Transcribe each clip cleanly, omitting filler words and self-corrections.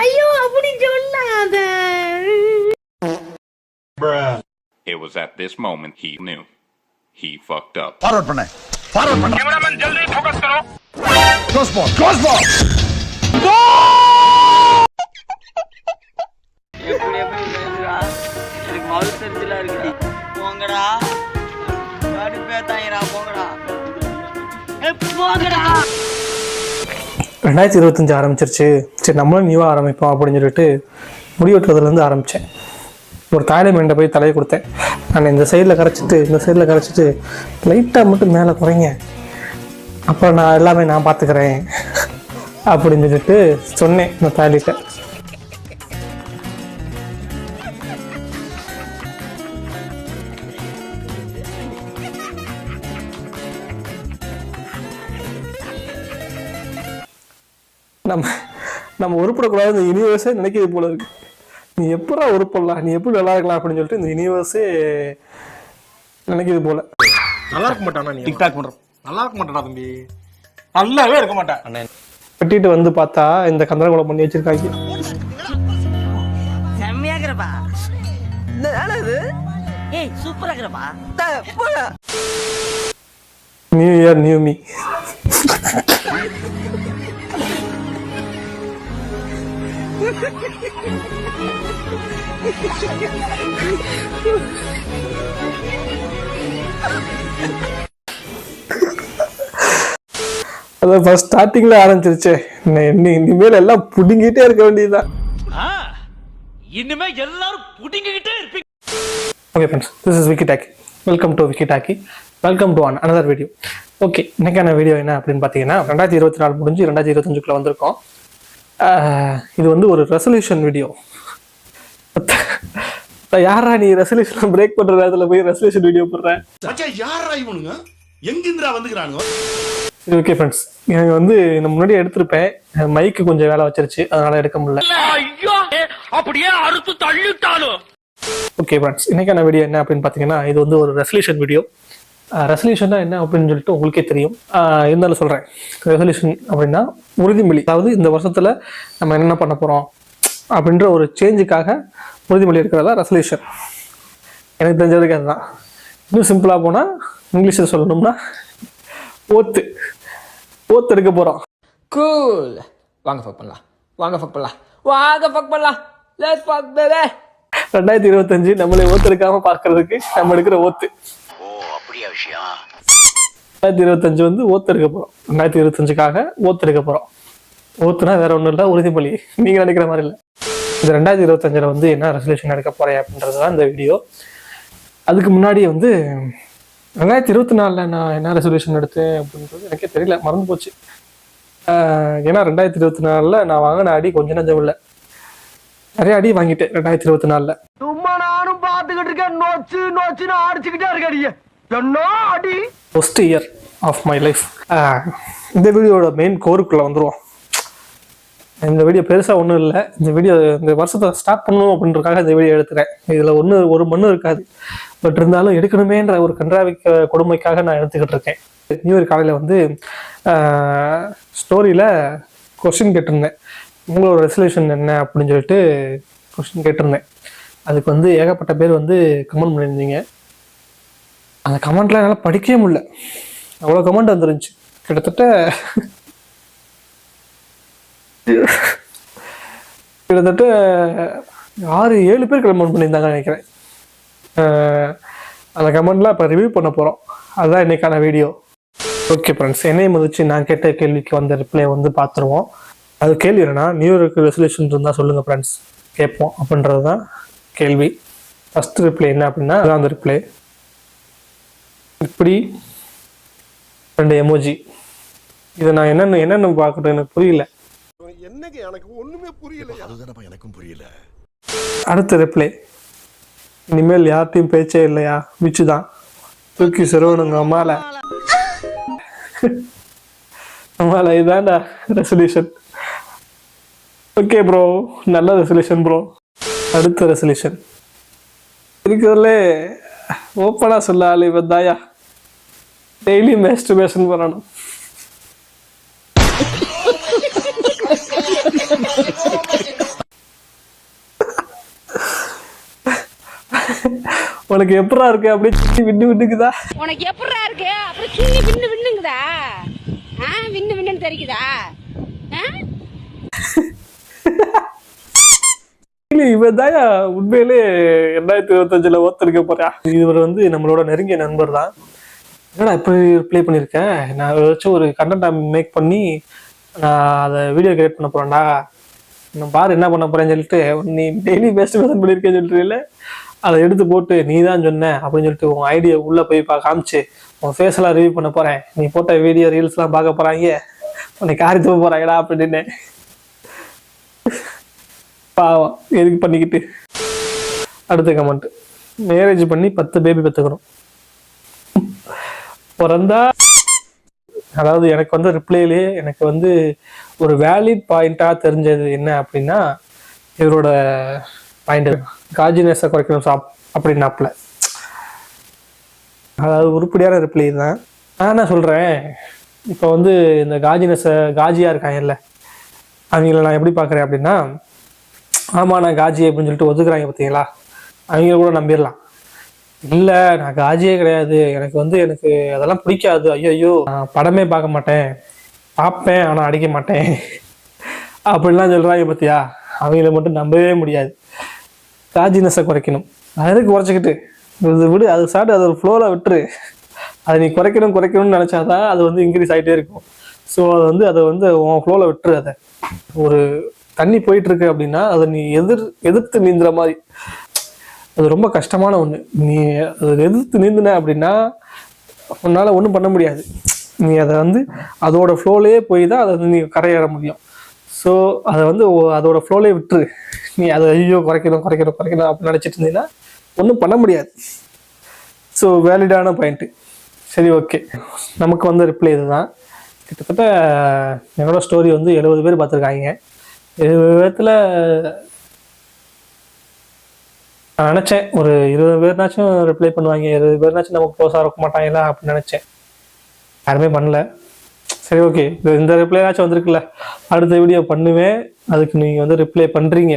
ஐயோ அப்படி சொல்லாத. It was at this moment he knew he fucked up. Forward பண்ணு. Forward பண்ணு. Cameraman जल्दी focus करो. Close ball. Close ball. எப்படி பேசுறா? எனக்கு மவுஸ் தெரிஞ்சல இருக்குடா. போங்கடா. காடி பேத்தாயிரா போங்கடா. போங்கடா. 2025 ஆரம்பிச்சிருச்சு. சரி நம்மளும் நியூவாக ஆரம்பிப்போம் அப்படின்னு சொல்லிட்டு முடிவெட்டுறதுலேருந்து ஆரம்பித்தேன். ஒரு தாய்லாந்து போய் தலையை கொடுத்தேன். நான் இந்த சைடில் கரைச்சிட்டு லைட்டாக மட்டும் மேலே குறைங்க, அப்புறம் நான் எல்லாமே நான் பார்த்துக்கிறேன் அப்படின்னு சொல்லிட்டு சொன்னேன் இந்த தாலிட்ட. நம்ம உருப்படக்கூடாது இந்த யூனிவர்ஸே நினைக்கிறது போல இருக்கு. நீ எப்படா உருப்படலாம், நீ எப்படி நல்லா இருக்கலாம் அப்படின்னு சொல்லிட்டு இந்த யூனிவர்ஸே நினைக்கிறது போல. நல்லா இருக்க மாட்டானா? நீ டிக்டாக் பண்ற நல்லா இருக்க மாட்டானா தம்பி? நல்லாவே இருக்க மாட்டேன். வெட்டிட்டு வந்து பார்த்தா இந்த கந்தரகுலம் பண்ணி வச்சிருக்காங்க. செம்மையாகிறப்பா. என்னது? ஏய் சூப்பராகிறப்பா. New year new me. அதான் ஃபர்ஸ்ட் ஸ்டார்டிங்ல ஆரம்பிச்சிருச்சே. இனிமேல் எல்லாம் புடுங்கிட்டே இருக்க வேண்டியதுதான். இனிமே எல்லாரும் புடுங்கிட்டே இருப்பீங்க. Okay friends, this is Vicky Talky. Welcome to Vicky Talky. Welcome to another video. Okay, இன்னைக்கான வீடியோ என்ன அப்படின்னு பார்த்தீங்கன்னா 2024 முடிஞ்சு 2025 வந்திருக்கோம். இது வந்து ஒரு ரெசல்யூஷன் வீடியோ. யாரா நீ ரெசல்யூஷன் பிரேக் பண்ற நேரத்துல போய் ரெசல்யூஷன் வீடியோ போடுறேன்? யாரா இவனுங்க? எங்கிருந்துடா வந்துக்கிறானுங்க? சரி ஓகே ஃப்ரெண்ட்ஸ், எனக்கு வந்து நான் முன்னாடியே எடுத்திருப்பேன். மைக்கு கொஞ்சம் வேலை வச்சிருச்சு, அதனால எடுக்க முடியல. அப்படியே அறுத்து தள்ளிட்டாலும். ஓகே ஃப்ரெண்ட்ஸ், இன்னைக்கான வீடியோ என்ன அப்படின்னு பார்த்தீங்கன்னா இது வந்து ஒரு ரெசல்யூஷன் வீடியோ. ரெசல்யூஷன்னா என்ன அப்படின்னு சொல்லிட்டு உங்களுக்கே தெரியும், இருந்தாலும் சொல்கிறேன். ரெசல்யூஷன் அப்படின்னா உறுதிமொழி. அதாவது இந்த வருஷத்தில் நம்ம என்னென்ன பண்ண போகிறோம் அப்படின்ற ஒரு சேஞ்சுக்காக உறுதிமொழி இருக்கிறதா ரெசல்யூஷன். எனக்கு தெரிஞ்சதுக்கு அதுதான். இன்னும் சிம்பிளாக போனால் இங்கிலீஷில் சொல்லணும்னா ஓத்து எடுக்க போகிறோம். கூல். வாங்க ஃபக் பண்ணலாம். Let's fuck baby. 2025 நம்மளை ஓத்து எடுக்காம பார்க்கறதுக்கு நம்ம எடுக்கிற ஓத்து. 2025 வந்து ஓத்து எடுக்க போறோம். 2025க்காக ஓத்து எடுக்க போறோம். ஓத்துனா வேற ஒன்றும் இல்லை, உறுதிமொழி. நீங்க நினைக்கிற மாதிரி இல்லை. இந்த 2025 வந்து என்ன ரெசல்யூஷன் எடுக்க போறேன் அப்படின்றதுதான் இந்த வீடியோ. அதுக்கு முன்னாடி வந்து 2024 நான் என்ன ரெசல்யூஷன் எடுத்தேன் அப்படின்றது எனக்கே தெரியல, மறந்து போச்சு. ஏன்னா 2024 நான் வாங்கின அடி கொஞ்சம் நஞ்சம் இல்லை, நிறைய அடி வாங்கிட்டேன் 2024. சும்மா நானும் பாத்துக்கிட்டு இருக்கேன். நோச்சு அடிச்சுக்கிட்டே இருக்கடியே. என்ன அடி? First year of my life. இந்த வீடியோட மெயின் கோருக்குள்ள வந்துருவோம். இந்த வீடியோ பெருசாக ஒன்றும் இல்லை. இந்த வருஷத்தை ஸ்டார்ட் பண்ணணும் அப்படின்றதுக்காக இந்த வீடியோ எடுத்துறேன். இதில் ஒரு மண்ணும் இருக்காது, பட் இருந்தாலும் எடுக்கணுமேன்ற ஒரு கன்றாவிக்க கொடுமைக்காக நான் எடுத்துக்கிட்டு இருக்கேன். நியூ இயர் காலையில் வந்து ஸ்டோரியில் கொஸ்டின் கேட்டிருந்தேன், உங்களோட ரெசல்யூஷன் என்ன அப்படின்னு சொல்லிட்டு கொஸ்டின் கேட்டிருந்தேன். அதுக்கு வந்து ஏகப்பட்ட பேர் வந்து கமெண்ட் பண்ணியிருந்தீங்க. அந்த கமெண்ட்லாம் என்னால் படிக்கவே முடியல, அவ்வளோ கமெண்ட் வந்துருந்துச்சு. கிட்டத்தட்ட 6-7 பேர் கமெண்ட் பண்ணியிருந்தாங்க நினைக்கிறேன். அந்த கமெண்ட்லாம் இப்போ ரிவ்யூ பண்ண போகிறோம். அதுதான் இன்னைக்கான வீடியோ. ஓகே ஃப்ரெண்ட்ஸ், என்னையை மதிச்சு நான் கேட்ட கேள்விக்கு வந்த ரிப்ளை வந்து பார்த்துருவோம். அது கேள்வி என்னன்னா, நியூ இயருக்கு ரெசல்யூஷன் இருந்தால் சொல்லுங்கள் ஃப்ரெண்ட்ஸ், கேட்போம் அப்படின்றது தான் கேள்வி. ஃபர்ஸ்ட் ரிப்ளை என்ன அப்படின்னா, அதான் அந்த ரிப்ளை. இப்படி 2 எமோஜி. இதை நான் என்னென்னு பார்க்கட்டும், எனக்கு புரியல. என்னங்க எனக்கு ஒண்ணுமே புரியல. அதுதானப்பா எனக்கும் புரியல. அடுத்த ரிப்ளை, இனிமேல் யார்ட்டையும் பேச்சே இல்லையா, மிச்சு தான் தூக்கி சிறுவனுங்க அம்மால. இதான்டா ரெசல்யூஷன். ஓகே ப்ரோ, நல்ல ரெசல்யூஷன் ப்ரோ. அடுத்த ரெசல்யூஷன் இருக்கிறதுல ஓப்பனா சொல்ல ஆளு வந்தாயா, டெய்லி மாஸ்டர்பேஷன் பண்ணணும். உனக்கு எப்படா இருக்கு அப்படியே விட்டு விட்டுக்குதா? உனக்கு எப்படா இருக்கு அப்புறம் சுண்ணி விண்ணு விண்ணுங்குதா? விண்ணு விண்ணுன்னு தெரிக்குதா? இவன் தான் உண்மையிலே 2025 ஓத்தெடுக்க போறா. இவர் வந்து நம்மளோட நெருங்கிய நண்பர் தான். என்னடா இப்படி ரிப்ளை பண்ணியிருக்கேன், நான் ஏதாச்சும் ஒரு கண்டென்ட் மேக் பண்ணி நான் அதை வீடியோ கிரியேட் பண்ண போறேன்டா, நான் பாரு என்ன பண்ண போறேன்னு சொல்லிட்டு நீ டெய்லி பெஸ்ட் மெசன் பண்ணியிருக்கேன்னு சொல்லிட்டு அதை எடுத்து போட்டு நீ தான் சொன்ன அப்படின்னு சொல்லிட்டு உன் ஐடியா உள்ள போய் காமிச்சு உன் ஃபேஸ் எல்லாம் ரிவ்யூ பண்ண போறேன், நீ போட்ட வீடியோ ரீல்ஸ் எல்லாம் பார்க்க போறாங்க, உன்னை காரி தூக்க போறாங்கடா அப்படின்னு. பாவம் எதுக்கு பண்ணிக்கிட்டு. அடுத்த கமெண்ட், மேரேஜ் பண்ணி 10 பேபி பெற்றுக்கணும் பிறந்தா. அதாவது எனக்கு வந்து ரிப்ளைலே எனக்கு வந்து ஒரு வேலிட் பாயிண்டா தெரிஞ்சது என்ன அப்படின்னா, இவரோட பாயிண்ட் காஜினஸை குறைக்கணும் அப்படின்னாப்புல. அதாவது உருப்படியான ரிப்ளை தான். நான் என்ன சொல்றேன், இப்போ வந்து இந்த காஜியா இருக்காங்கல்ல, அவங்கள நான் எப்படி பார்க்குறேன் அப்படின்னா, ஆமாம் நான் காஜி அப்படின்னு சொல்லிட்டு ஒதுக்குறாங்க பார்த்தீங்களா, அவங்க கூட நம்பிடலாம். இல்லை நான் காஜியே கிடையாது, எனக்கு அதெல்லாம் பிடிக்காது, ஐயோ நான் படமே பார்க்க மாட்டேன், பார்ப்பேன் ஆனால் அடிக்க மாட்டேன் அப்படின்லாம் சொல்கிறாங்க பார்த்தியா, அவங்கள மட்டும் நம்பவே முடியாது. காஜினஸை குறைக்கணும், அதுக்கு குறைச்சிக்கிட்டு இது விடு, அது சாப்பிட்டு அது ஒரு ஃப்ளோவில் விட்டுரு. அதை நீ குறைக்கணும்னு நினச்சாதான் அது வந்து இன்க்ரீஸ் ஆகிட்டே இருக்கும். ஸோ அதை வந்து உன் ஃப்ளோவில் விட்டுரு. அதை ஒரு தண்ணி போயிட்டு இருக்கு அப்படின்னா அதை நீ எதிர்த்து நீந்துற மாதிரி, அது ரொம்ப கஷ்டமான ஒன்று. நீ அதை எதிர்த்து நீந்தின அப்படின்னா உன்னால் ஒன்றும் பண்ண முடியாது. நீ அதை வந்து அதோட ஃப்ளோலேயே போய் தான் அதை வந்து நீ கரையேற முடியும். ஸோ அதை வந்து அதோட ஃப்ளோலே விட்டுரு. நீ அதை ஐயோ குறைக்கணும் அப்படின்னு நினச்சிட்டு இருந்தீங்கன்னா ஒன்றும் பண்ண முடியாது. ஸோ வேலிடான பாயிண்ட்டு. சரி ஓகே, நமக்கு வந்து ரிப்ளை இதுதான். கிட்டத்தட்ட என்னோட ஸ்டோரி வந்து 70 பேர் பார்த்துருக்காங்க. 70 பேர்த்தில் நான் நினச்சேன் ஒரு 20 பேர்னாச்சும் ரிப்ளை பண்ணுவாங்க, 20 பேர்னாச்சும் நமக்கு க்ளோஸாக இருக்க மாட்டாங்களா அப்படின்னு நினச்சேன். யாருமே பண்ணல. சரி ஓகே, இந்த ரிப்ளைனாச்சும் வந்திருக்குல்ல, அடுத்த வீடியோ பண்ணுவேன், அதுக்கு நீங்கள் வந்து ரிப்ளை பண்ணுறீங்க,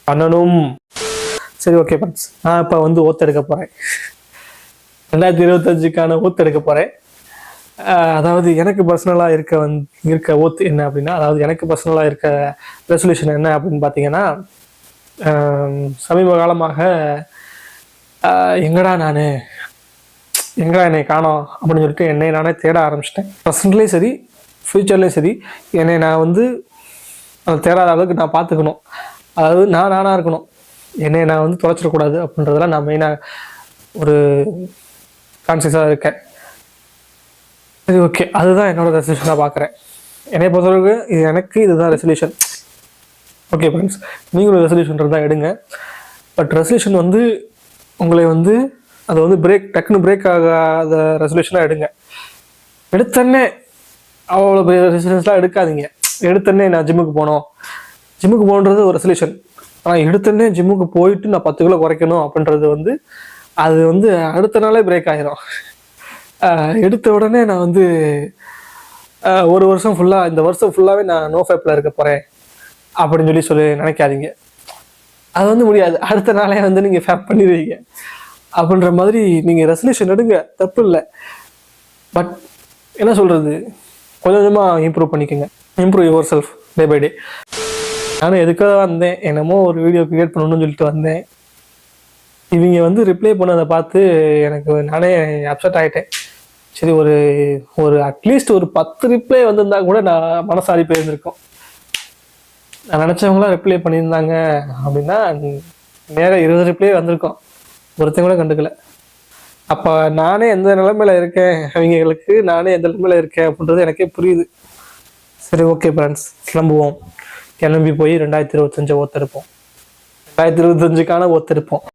பண்ணணும். சரி ஓகே ஃப்ரெண்ட்ஸ், நான் இப்போ வந்து ஓத்தெடுக்க போகிறேன். 2025க்கான ஓத்தெடுக்க போகிறேன். அதாவது எனக்கு பர்சனலாக இருக்க ஓத்து என்ன அப்படின்னா, அதாவது எனக்கு பர்சனலாக இருக்க ரெசல்யூஷன் என்ன அப்படின்னு பார்த்தீங்கன்னா, சமீப காலமாக எங்கடா என்னை காணோம் அப்படின்னு சொல்லிட்டு என்னை நானே தேட ஆரம்பிச்சிட்டேன். ப்ரெசன்ட்லேயும் சரி ஃப்யூச்சர்லேயும் சரி என்னை நான் வந்து தேடாத அளவுக்கு நான் பார்த்துக்கணும். அதாவது நானாக இருக்கணும், என்னை நான் வந்து தொலைச்சிடக்கூடாது அப்படின்றதெல்லாம் நான் மெயினாக ஒரு கான்சியஸாக இருக்கேன். சரி ஓகே, அதுதான் என்னோட ரெசல்யூஷனாக பார்க்குறேன். என்னை பொறுத்தவரைக்கும் இதுதான் ரெசல்யூஷன். ஓகே ஃப்ரெண்ட்ஸ், நீங்களும் ரெசல்யூஷன் தான் எடுங்க. பட் ரெசல்யூஷன் வந்து உங்களை வந்து அதை வந்து டக்குன்னு பிரேக் ஆகாத ரெசல்யூஷனாக எடுங்க. எடுத்தோடனே அவ்வளோ பெரிய ரெசல்யூஷன்ஸ்லாம் எடுக்காதீங்க. எடுத்தோடனே நான் ஜிம்முக்கு போகணுன்றது ஒரு ரெசல்யூஷன். ஆனால் எடுத்தோடனே ஜிம்முக்கு போயிட்டு நான் 10 கிலோ குறைக்கணும் அப்படின்றது வந்து அது வந்து அடுத்த நாளே பிரேக் ஆகிரும். எடுத்த உடனே நான் வந்து ஒரு வருஷம் ஃபுல்லாக, இந்த வருஷம் ஃபுல்லாகவே நான் நோ ஃபேப்பில் இருக்க போகிறேன் அப்படின்னு சொல்லி நினைக்காதீங்க. அது வந்து முடியாது. அடுத்த நாளே வந்து நீங்கள் ஃபேப் பண்ணிடுவீங்க. அப்படின்ற மாதிரி நீங்கள் ரெசல்யூஷன் எடுங்க, தப்பு இல்லை. பட் என்ன சொல்கிறது, கொஞ்சம் கொஞ்சமாக இம்ப்ரூவ் பண்ணிக்கோங்க. Improve yourself day by day. நானும் எதுக்காக வந்தேன், என்னமோ ஒரு வீடியோ கிரியேட் பண்ணணும்னு சொல்லிட்டு வந்தேன். இவங்க வந்து ரிப்ளை பண்ணதை பார்த்து நானே அப்செட் ஆகிட்டேன். சரி ஒரு அட்லீஸ்ட் ஒரு 10 ரிப்ளை வந்திருந்தா கூட நான் மனசாரி போயிருந்திருக்கோம். நான் நினச்சவங்களாம் ரிப்ளை பண்ணியிருந்தாங்க அப்படின்னா நேராக 20 ரிப்ளை வந்திருக்கோம், ஒருத்தங்க கூட கண்டுக்கல. அப்போ நானே எந்த நிலைமையில இருக்கேன், அவங்களுக்கு நானே எந்த நிலைமையில இருக்கேன் அப்படின்றது எனக்கே புரியுது. சரி ஓகே ஃப்ரெண்ட்ஸ், கிளம்பி போய் 2025 ஓத்தெடுப்போம். 2025க்கான ஓத்தெடுப்போம்.